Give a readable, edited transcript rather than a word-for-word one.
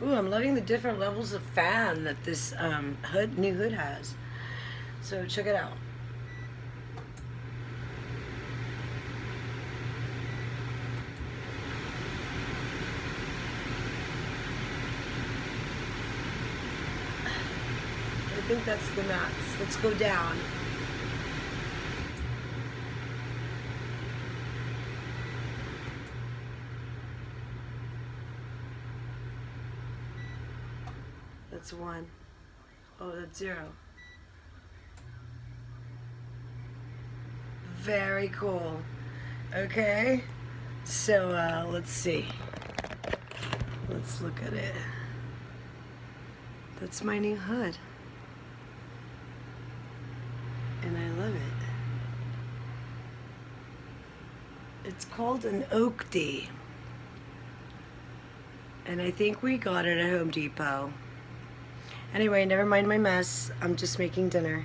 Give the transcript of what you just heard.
Ooh, I'm loving the different levels of fan that this new hood has. So check it out. I think that's the max. Let's go down. That's 1. Oh, that's 0. Very cool. Okay, so let's see. Let's look at it. That's my new hood. And I love it. It's called an AKDY. And I think we got it at Home Depot. Anyway, never mind my mess. I'm just making dinner.